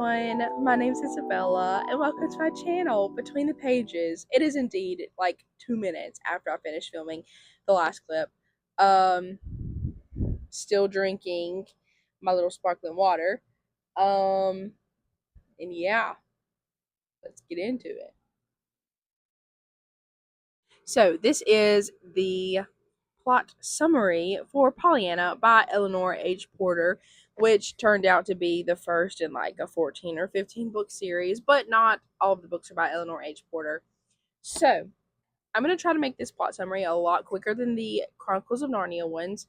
everyone, my name is Isabella and welcome to my channel, Between the Pages. It is indeed like 2 minutes after I finished filming the last clip. Still drinking my little sparkling water. And yeah, let's get into it. So this is the plot summary for Pollyanna by Eleanor H. Porter, which turned out to be the first in like a 14 or 15 book series, but not all of the books are by Eleanor H. Porter. So I'm going to try to make this plot summary a lot quicker than the Chronicles of Narnia ones.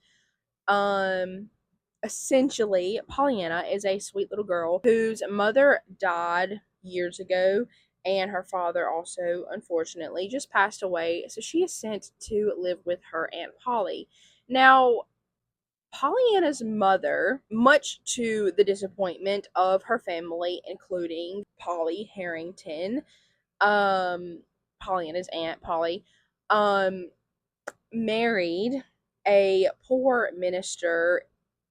Essentially, Pollyanna is a sweet little girl whose mother died years ago, and her father also, unfortunately, just passed away. So she is sent to live with her Aunt Polly. Now, Pollyanna's mother, much to the disappointment of her family, including Polly Harrington, Pollyanna's Aunt Polly, married a poor minister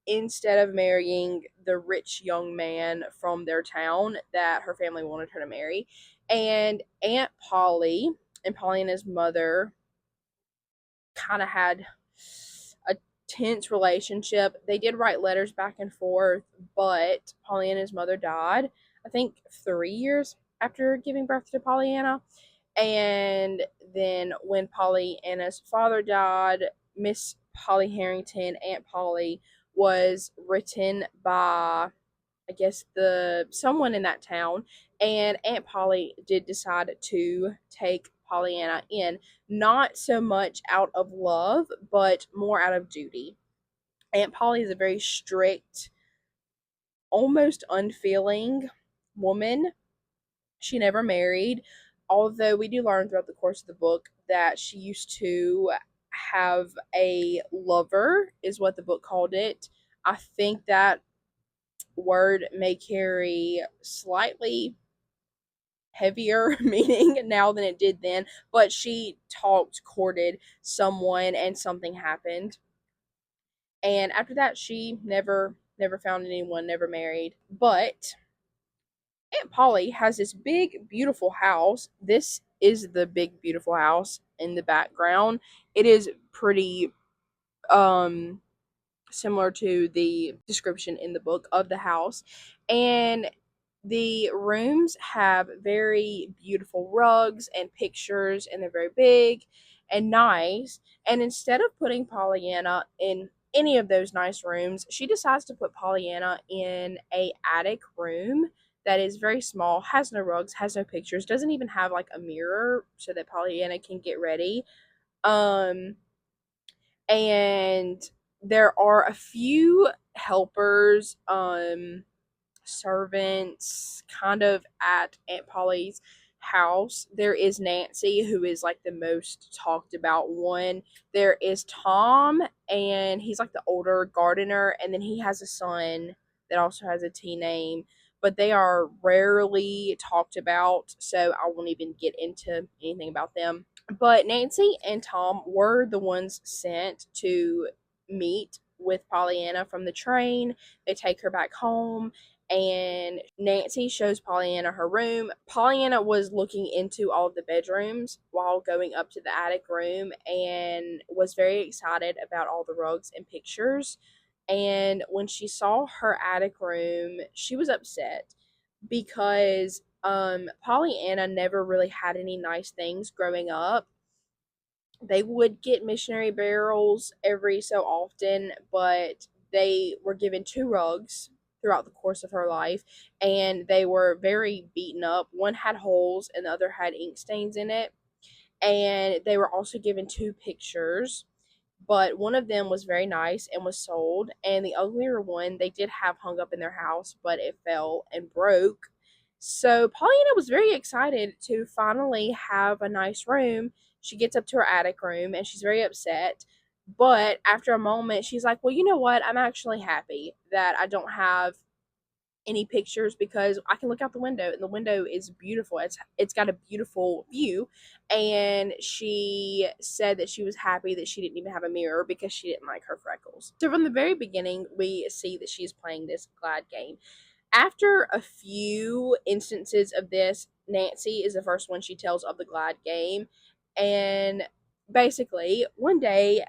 instead of marrying the rich young man from their town that her family wanted her to marry. And Aunt Polly and Pollyanna's mother kind of had a tense relationship. They did write letters back and forth, but Pollyanna's mother died, I think 3 years after giving birth to Pollyanna. And then when Pollyanna's father died, Miss Polly Harrington, Aunt Polly, was written by, I guess, the someone in that town, and Aunt Polly did decide to take Pollyanna in, not so much out of love, but more out of duty. Aunt Polly is a very strict, almost unfeeling woman. She never married, although we do learn throughout the course of the book that she used to have a lover, is what the book called it. I think that word may carry slightly heavier meaning now than it did then, but she courted someone, and something happened. And after that, she never found anyone, never married. But Aunt Polly has this big, beautiful house. This is the big, beautiful house in the background. It is pretty similar to the description in the book of the house. And the rooms have very beautiful rugs and pictures, and they're very big and nice. And instead of putting Pollyanna in any of those nice rooms, she decides to put Pollyanna in a attic room that is very small, has no rugs, has no pictures, doesn't even have like a mirror so that Pollyanna can get ready. Um and there are a few helpers, servants kind of at Aunt Polly's house. There is Nancy, who is like the most talked about one. There is Tom, and he's like the older gardener, and then he has a son that also has a T name, but they are rarely talked about, so I won't even get into anything about them. But Nancy and Tom were the ones sent to meet with Pollyanna from the train. They take her back home, and Nancy shows Pollyanna her room. Pollyanna was looking into all of the bedrooms while going up to the attic room and was very excited about all the rugs and pictures. And when she saw her attic room, she was upset because Pollyanna never really had any nice things growing up. They would get missionary barrels every so often, but they were given 2 rugs throughout the course of her life, and they were very beaten up. One had holes and the other had ink stains in it. And they were also given 2 pictures, but one of them was very nice and was sold, and the uglier one they did have hung up in their house, but it fell and broke. So Pollyanna was very excited to finally have a nice room. She gets up to her attic room and she's very upset, but after a moment she's like, well, you know what, I'm actually happy that I don't have any pictures because I can look out the window, and the window is beautiful. It's got a beautiful view. And she said that she was happy that she didn't even have a mirror because she didn't like her freckles. So from the very beginning, we see that she's playing this glad game. After a few instances of this, Nancy is the first one she tells of the glad game. And basically, one day,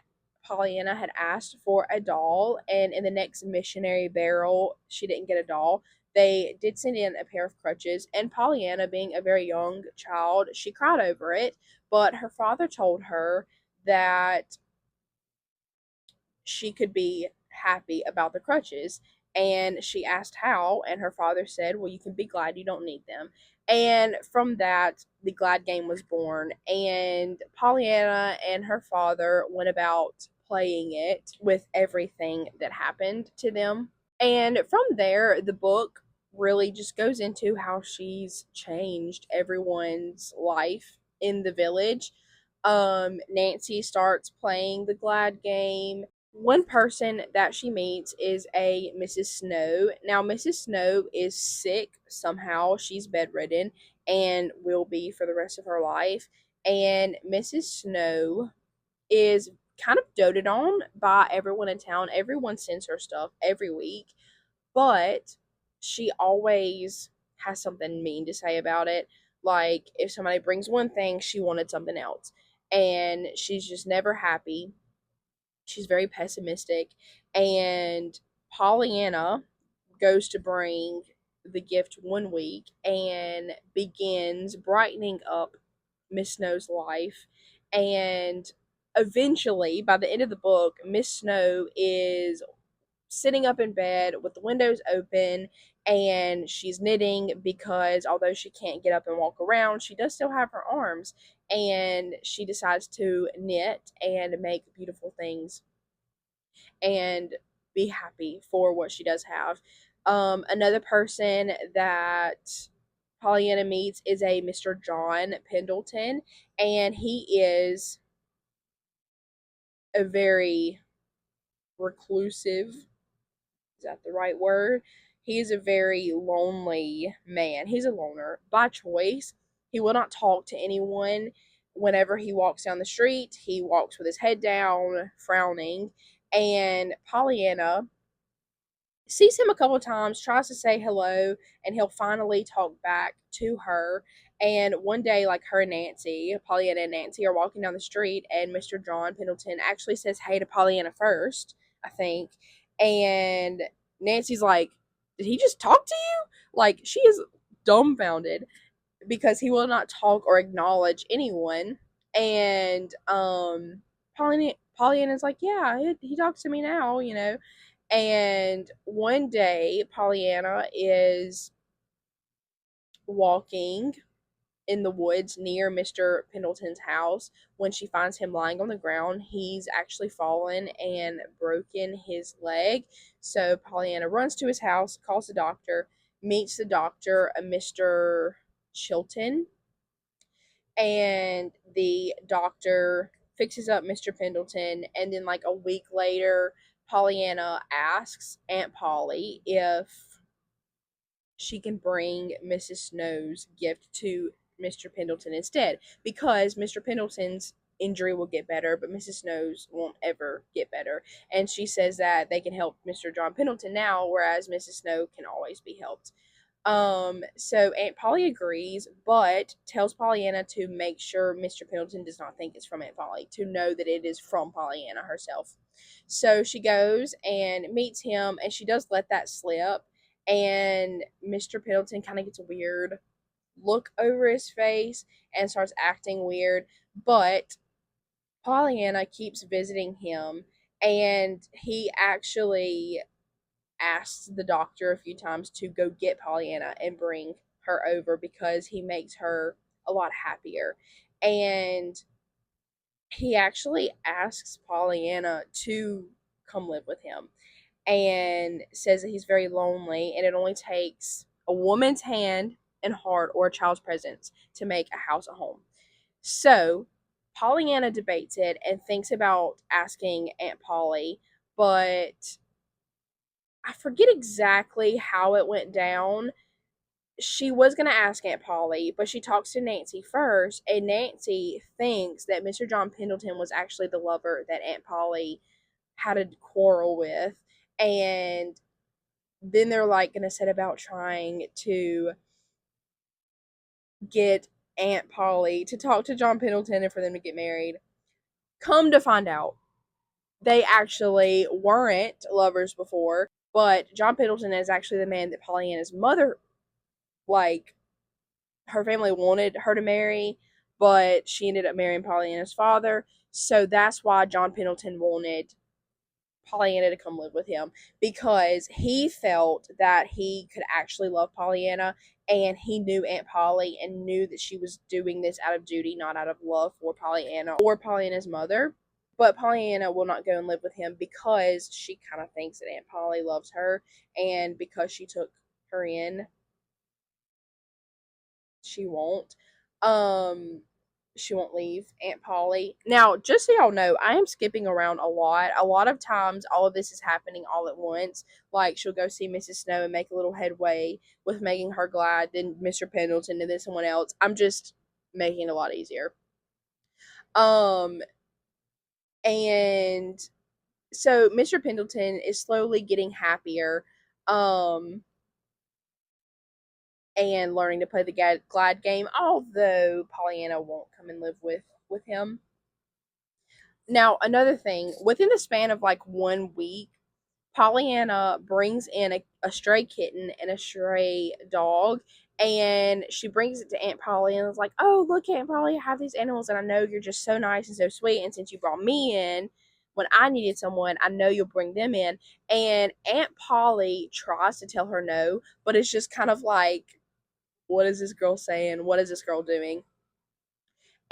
Pollyanna had asked for a doll, and in the next missionary barrel, she didn't get a doll. They did send in a pair of crutches, and Pollyanna, being a very young child, she cried over it. But her father told her that she could be happy about the crutches. And she asked how, and her father said, well, you can be glad you don't need them. And from that, the glad game was born. And Pollyanna and her father went about playing it with everything that happened to them. And from there, the book really just goes into how she's changed everyone's life in the village. Nancy starts playing the glad game. One person that she meets is a Mrs. Snow. Now, Mrs. Snow is sick somehow. She's bedridden and will be for the rest of her life. And Mrs. Snow is kind of doted on by everyone in town. Everyone sends her stuff every week, but she always has something mean to say about it. Like, if somebody brings one thing, she wanted something else. And she's just never happy. She's very pessimistic. And Pollyanna goes to bring the gift one week and begins brightening up Miss Snow's life. And eventually, by the end of the book, Miss Snow is sitting up in bed with the windows open, and she's knitting because although she can't get up and walk around, she does still have her arms. And she decides to knit and make beautiful things and be happy for what she does have. Another person that Pollyanna meets is a Mr. John Pendleton, and he is a very reclusive, is that the right word? He is a very lonely man. He's a loner by choice. He will not talk to anyone. Whenever he walks down the street, he walks with his head down, frowning. And Pollyanna sees him a couple of times, tries to say hello, and he'll finally talk back to her. And one day, like her and Nancy, Pollyanna and Nancy are walking down the street, and Mr. John Pendleton actually says hey to Pollyanna first, I think. And Nancy's like, did he just talk to you? Like, she is dumbfounded because he will not talk or acknowledge anyone. And Pollyanna's like, yeah, he talks to me now, you know. And one day, Pollyanna is walking in the woods near Mr. Pendleton's house when she finds him lying on the ground. He's actually fallen and broken his leg. So Pollyanna runs to his house, calls the doctor, meets the doctor, a Mr. Chilton, and the doctor fixes up Mr. Pendleton. And then, like a week later, Pollyanna asks Aunt Polly if she can bring Mrs. Snow's gift to Mr. Pendleton instead, because Mr. Pendleton's injury will get better, but Mrs. Snow's won't ever get better. And she says that they can help Mr. John Pendleton now, whereas Mrs. Snow can always be helped. So Aunt Polly agrees, but tells Pollyanna to make sure Mr. Pendleton does not think it's from Aunt Polly, to know that it is from Pollyanna herself. So she goes and meets him, and she does let that slip. And Mr. Pendleton kind of gets a weird look over his face and starts acting weird. But Pollyanna keeps visiting him, and he actually asks the doctor a few times to go get Pollyanna and bring her over because he makes her a lot happier. And he actually asks Pollyanna to come live with him and says that he's very lonely and it only takes a woman's hand and heart or a child's presence to make a house a home. So Pollyanna debates it and thinks about asking Aunt Polly, but I forget exactly how it went down. She was going to ask Aunt Polly, but she talks to Nancy first, and Nancy thinks that Mr. John Pendleton was actually the lover that Aunt Polly had a quarrel with. And then they're like going to set about trying to get Aunt Polly to talk to John Pendleton and for them to get married. Come to find out, they actually weren't lovers before, but John Pendleton is actually the man that Pollyanna's mother, like, her family wanted her to marry, but she ended up marrying Pollyanna's father. So that's why John Pendleton wanted Pollyanna to come live with him, because he felt that he could actually love Pollyanna, and he knew Aunt Polly and knew that she was doing this out of duty, not out of love for Pollyanna or Pollyanna's mother. But Pollyanna will not go and live with him because she kind of thinks that Aunt Polly loves her, and because she took her in, she won't. Um, she won't leave Aunt Polly. Now, just so y'all know, I am skipping around a lot. A lot of times, all of this is happening all at once. Like, she'll go see Mrs. Snow and make a little headway with making her glad, then Mr. Pendleton, and then someone else. I'm just making it a lot easier. Um, and so Mr. Pendleton is slowly getting happier. And learning to play the glad game, although Pollyanna won't come and live with him. Now, another thing, within the span of like 1 week, Pollyanna brings in a stray kitten and a stray dog, and she brings it to Aunt Polly and is like, "Oh, look, Aunt Polly, I have these animals, and I know you're just so nice and so sweet. And since you brought me in when I needed someone, I know you'll bring them in." And Aunt Polly tries to tell her no, but it's just kind of like, what is this girl saying? What is this girl doing?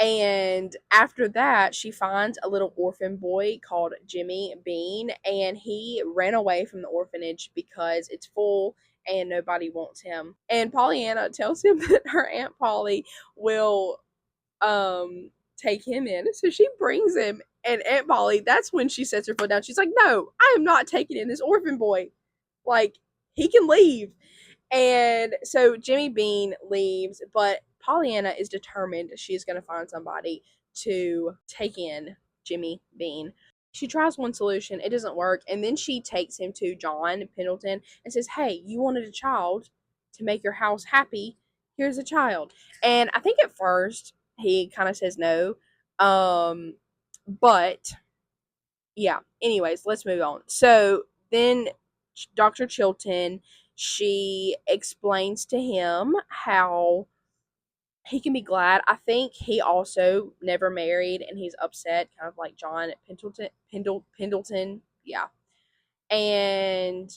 And after that, she finds a little orphan boy called Jimmy Bean, and he ran away from the orphanage because it's full and nobody wants him. And Pollyanna tells him that her Aunt Polly will take him in. So she brings him, and Aunt Polly, that's when she sets her foot down. She's like, "No, I am not taking in this orphan boy. Like, he can leave." And so Jimmy Bean leaves, but Pollyanna is determined she's going to find somebody to take in Jimmy Bean. She tries one solution, it doesn't work, and then she takes him to John Pendleton and says, "Hey, you wanted a child to make your house happy. Here's a child." And I think at first he kind of says no. But yeah, anyways, let's move on. So then Dr. Chilton, she explains to him how he can be glad. I think he also never married and he's upset, kind of like John Pendleton. Yeah. And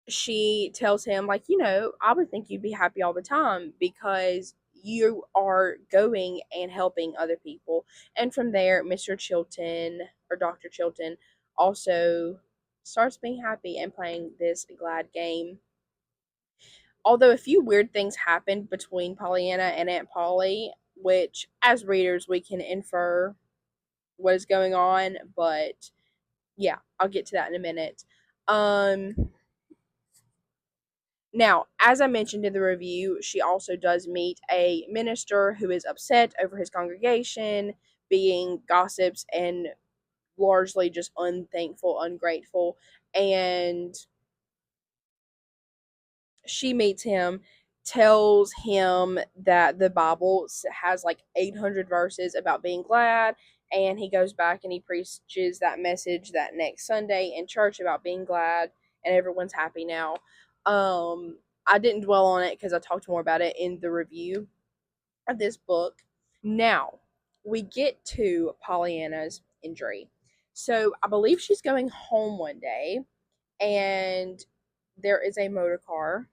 she tells him, like, I would think you'd be happy all the time because you are going and helping other people. And from there, Mr. Chilton, or Dr. Chilton, also starts being happy and playing this glad game. Although a few weird things happened between Pollyanna and Aunt Polly, which as readers we can infer what is going on, but yeah, I'll get to that in a minute. Now, as I mentioned in the review, she also does meet a minister who is upset over his congregation being gossips and largely just unthankful, ungrateful. And she meets him, tells him that the Bible has like 800 verses about being glad, and he goes back and he preaches that message that next Sunday in church about being glad, and everyone's happy now. I didn't dwell on it because I talked more about it in the review of this book. Now, we get to Pollyanna's injury. So I believe she's going home one day, and there is a motor car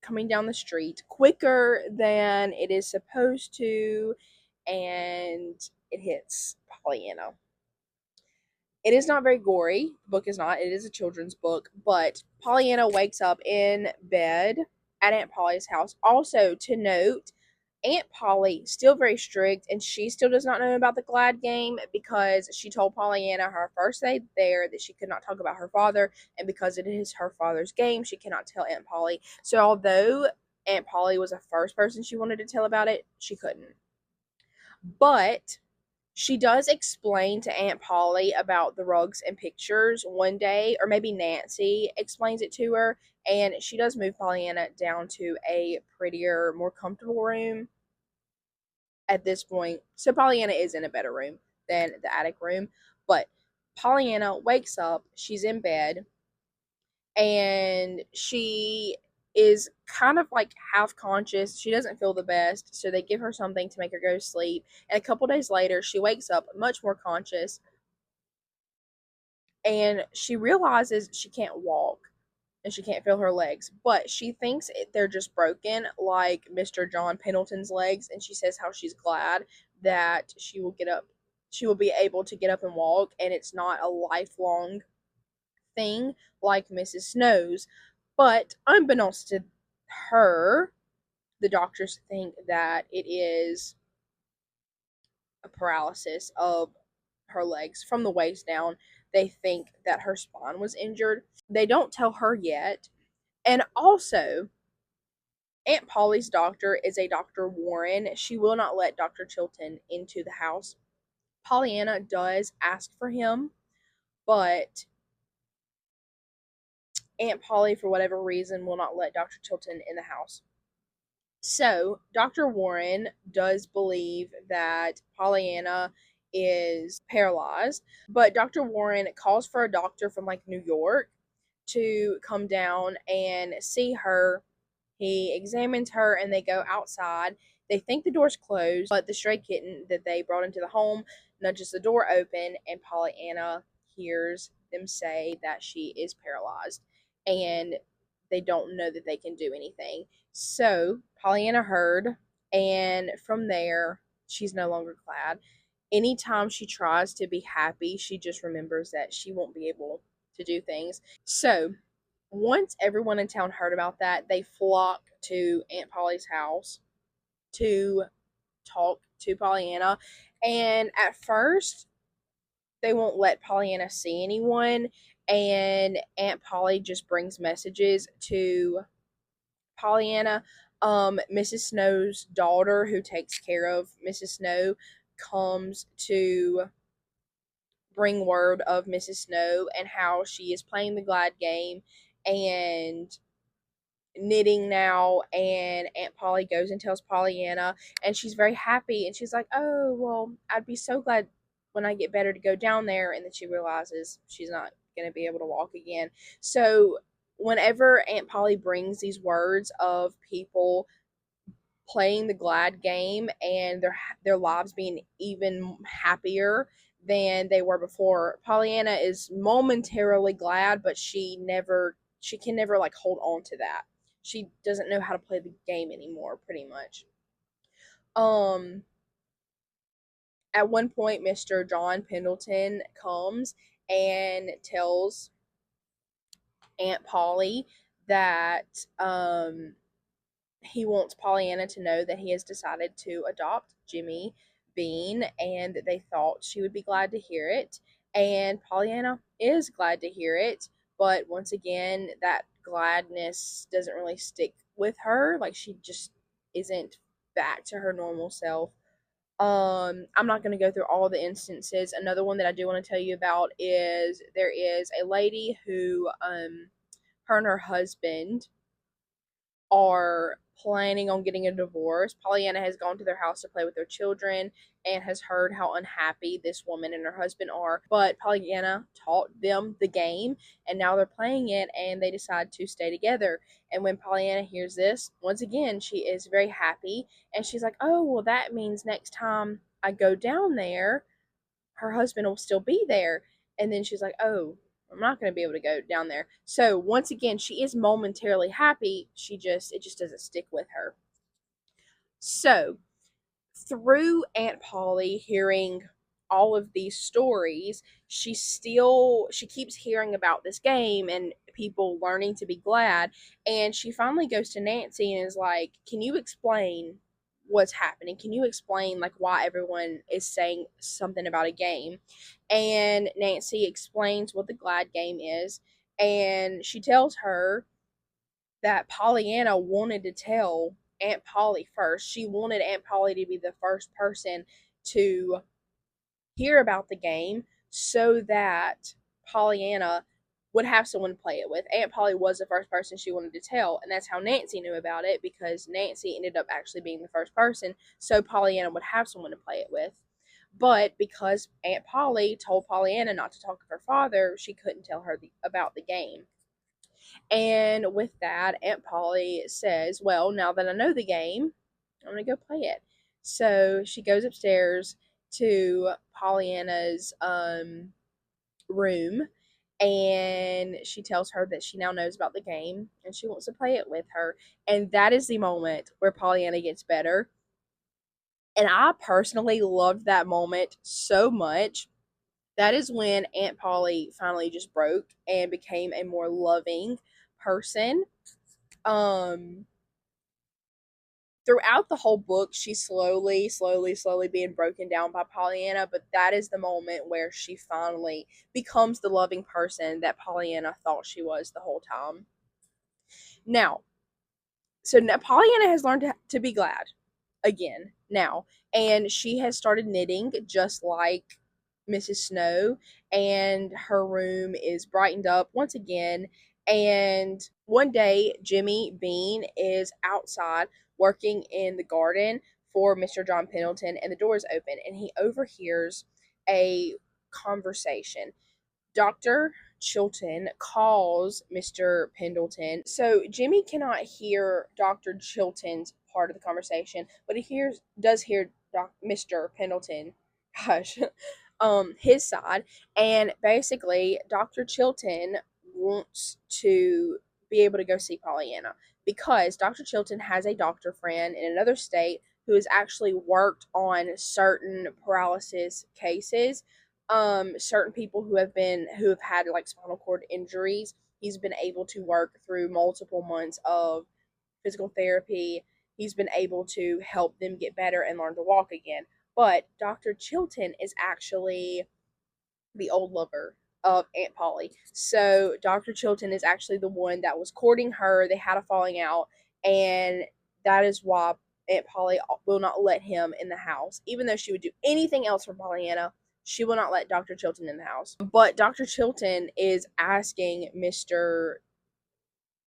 coming down the street quicker than it is supposed to, and it hits Pollyanna. It is not very gory. The book is not. It is a children's book, but Pollyanna wakes up in bed at Aunt Polly's house. Also, to note, Aunt Polly still very strict, and she still does not know about the glad game because she told Pollyanna her first day there that she could not talk about her father, and because it is her father's game, she cannot tell Aunt Polly. So although Aunt Polly was the first person she wanted to tell about it, she couldn't. But She does explain to Aunt Polly about the rugs and pictures one day, or maybe Nancy explains it to her, and she does move Pollyanna down to a prettier, more comfortable room at this point. So Pollyanna is in a better room than the attic room, but Pollyanna wakes up, she's in bed, and she is kind of like half conscious. She doesn't feel the best, so they give her something to make her go to sleep. And a couple days later, she wakes up much more conscious, and she realizes she can't walk and she can't feel her legs, but she thinks they're just broken, like Mr. John Pendleton's legs. And she says how she's glad that she will get up, she will be able to get up and walk, and it's not a lifelong thing like Mrs. Snow's. But unbeknownst to her, the doctors think that it is a paralysis of her legs from the waist down. They think that her spine was injured. They don't tell her yet. And also, Aunt Polly's doctor is a Dr. Warren. She will not let Dr. Chilton into the house. Pollyanna does ask for him, but Aunt Polly, for whatever reason, will not let Dr. Chilton in the house. So, Dr. Warren does believe that Pollyanna is paralyzed, but Dr. Warren calls for a doctor from like New York to come down and see her. He examines her and they go outside. They think the door's closed, but the stray kitten that they brought into the home nudges the door open, and Pollyanna hears them say that she is paralyzed and they don't know that they can do anything. So Pollyanna heard, and from there, she's no longer glad. Anytime she tries to be happy, she just remembers that she won't be able to do things. So once everyone in town heard about that, they flock to Aunt Polly's house to talk to Pollyanna. And at first, they won't let Pollyanna see anyone. And Aunt Polly just brings messages to Pollyanna. Mrs. Snow's daughter, who takes care of Mrs. Snow, comes to bring word of Mrs. Snow and how she is playing the glad game and knitting now. And Aunt Polly goes and tells Pollyanna, and she's very happy, and she's like, oh well, I'd be so glad when I get better to go down there. And then she realizes she's not going to be able to walk again. So whenever Aunt Polly brings these words of people playing the glad game and their lives being even happier than they were before, Pollyanna is momentarily glad, but she can never like hold on to that. She doesn't know how to play the game anymore, pretty much. Um at one point, Mr. John Pendleton comes and tells Aunt Polly that he wants Pollyanna to know that he has decided to adopt Jimmy Bean, and they thought she would be glad to hear it. And Pollyanna is glad to hear it, but once again, that gladness doesn't really stick with her. Like, she just isn't back to her normal self. I'm not going to go through all the instances. Another one that I do want to tell you about is there is a lady who, her and her husband are planning on getting a divorce. Pollyanna has gone to their house to play with their children and has heard how unhappy this woman and her husband are. But Pollyanna taught them the game, and now they're playing it, and they decide to stay together. And when Pollyanna hears this, once again, she is very happy, and she's like, oh, well, that means next time I go down there, her husband will still be there. And then she's like, oh, I'm not going to be able to go down there. So once again, she is momentarily happy. It just doesn't stick with her. So through Aunt Polly hearing all of these stories, she keeps hearing about this game and people learning to be glad. And she finally goes to Nancy and is like, can you explain what's happening? Can you explain like why everyone is saying something about a game? And Nancy explains what the glad game is, and she tells her that Pollyanna wanted to tell Aunt Polly first. She wanted Aunt Polly to be the first person to hear about the game so that Pollyanna would have someone to play it with. Aunt Polly was the first person she wanted to tell, and that's how Nancy knew about it, because Nancy ended up actually being the first person, so Pollyanna would have someone to play it with. But because Aunt Polly told Pollyanna not to talk to her father, she couldn't tell her about the game. And with that, Aunt Polly says, well, now that I know the game, I'm going to go play it. So she goes upstairs to Pollyanna's room, and she tells her that she now knows about the game and she wants to play it with her. And that is the moment where Pollyanna gets better. And I personally loved that moment so much. That is when Aunt Polly finally just broke and became a more loving person. Um Throughout the whole book, she's slowly being broken down by Pollyanna, but that is the moment where she finally becomes the loving person that Pollyanna thought she was the whole time. Now, now Pollyanna has learned to be glad again now, and she has started knitting just like Mrs. Snow, and her room is brightened up once again. And one day, Jimmy Bean is outside working in the garden for Mr. John Pendleton, and the door is open, and he overhears a conversation. Dr. Chilton calls Mr. Pendleton. So Jimmy cannot hear Dr. Chilton's part of the conversation, but he does hear Mr. Pendleton, gosh, his side. And basically, Dr. Chilton wants to be able to go see Pollyanna, because Dr. Chilton has a doctor friend in another state who has actually worked on certain paralysis cases. Certain people who have had like spinal cord injuries. He's been able to work through multiple months of physical therapy. He's been able to help them get better and learn to walk again. But Dr. Chilton is actually the old lover of Aunt Polly. So Dr. Chilton is actually the one that was courting her. They had a falling out, and that is why Aunt Polly will not let him in the house. Even though she would do anything else for Pollyanna, she will not let Dr. Chilton in the house. But Dr. Chilton is asking Mr.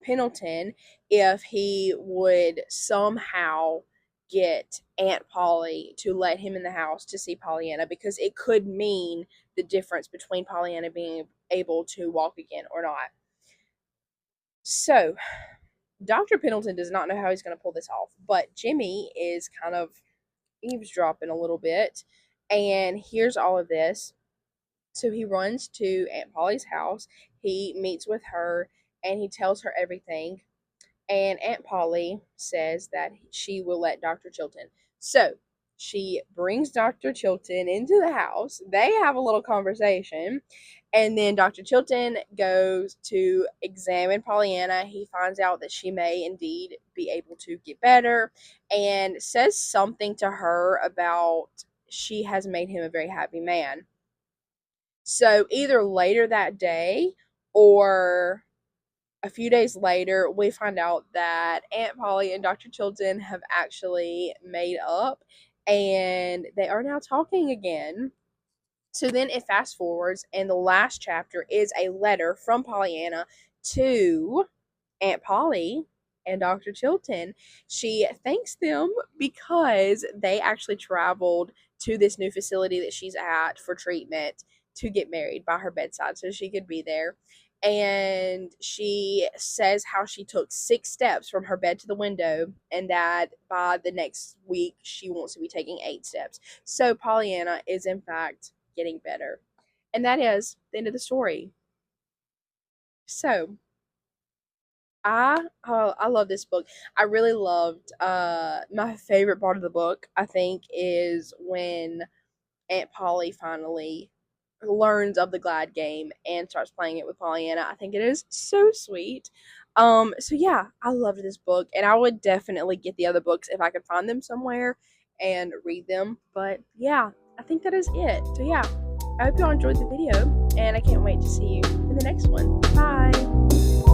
Pendleton if he would somehow get Aunt Polly to let him in the house to see Pollyanna, because it could mean the difference between Pollyanna being able to walk again or not. So, Dr. Pendleton does not know how he's going to pull this off, but Jimmy is kind of eavesdropping a little bit and hears all of this. So he runs to Aunt Polly's house. He meets with her and he tells her everything. And Aunt Polly says that she will let Dr. Chilton. So she brings Dr. Chilton into the house. They have a little conversation. And then Dr. Chilton goes to examine Pollyanna. He finds out that she may indeed be able to get better, and says something to her about she has made him a very happy man. So either later that day or a few days later, we find out that Aunt Polly and Dr. Chilton have actually made up, and they are now talking again. So then it fast forwards, and the last chapter is a letter from Pollyanna to Aunt Polly and Dr. Chilton. She thanks them because they actually traveled to this new facility that she's at for treatment to get married by her bedside so she could be there. And she says how she took 6 steps from her bed to the window, and that by the next week she wants to be taking 8 steps. So Pollyanna is in fact getting better. And that is the end of the story. So I love this book. I really loved my favorite part of the book, I think, is when Aunt Polly finally learns of the Glad game and starts playing it with Pollyanna. I think it is so sweet. So yeah, I loved this book, and I would definitely get the other books if I could find them somewhere and read them. But yeah, I think that is it. So yeah, I hope y'all enjoyed the video, and I can't wait to see you in the next one. Bye!